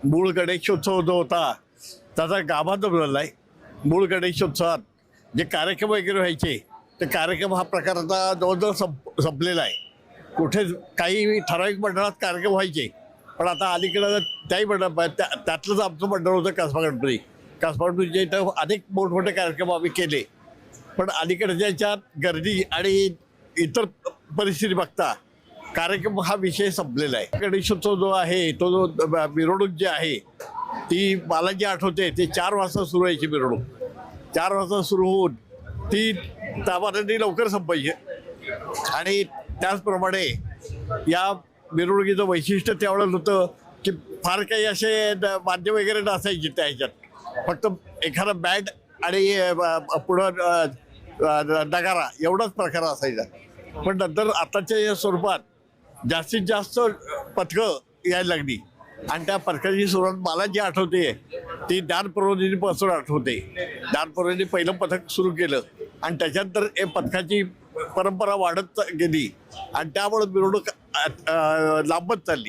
मूळ गणेशोत्सव जो होता त्याचा गाभा जमलेला आहे. मूळ गणेशोत्सवात जे कार्यक्रम वगैरे व्हायचे ते कार्यक्रम हा प्रकार आता जवळजवळ संपलेला आहे. कुठे काही ठराविक मंडळात कार्यक्रम व्हायचे, पण आता अलीकडं त्याही मंडळ त्यातलंच आमचं मंडळ होतं कसबा गणपती. कसबा गणपतीच्या इथं अनेक मोठमोठे कार्यक्रम आम्ही केले, पण अलीकडच्या याच्यात गर्दी आणि इतर परिस्थिती बघता कार्यक्रम हा विषय संपलेला आहे. गणेशोत्सव जो आहे तो जो मिरवणूक जी आहे ती मला जी आठवते ते 4 वाजता सुरू व्हायची मिरवणूक. 4 वाजता सुरू होऊन ती ताबाने लवकर संपायची. आणि त्याचप्रमाणे या मिरवणुकीचं वैशिष्ट्य त्यावेळेला होतं की फार काही असे वाद्य वगैरे नसायचे त्या ह्याच्यात. फक्त एखादा बँड आणि पुढं नगारा एवढाच प्रकार असायचा. पण नंतर आताच्या या स्वरूपात जास्तीत जास्त पथकं यायला लागली आणि त्या पथकाची सुरुवात मला जी आठवते ती दानप्रबोधिनीपासून आठवते. दानप्रबोधिनी पहिलं पथक सुरू केलं आणि त्याच्यानंतर हे पथकाची परंपरा वाढत गेली आणि त्यामुळे मिरवणूक लांबत चालली.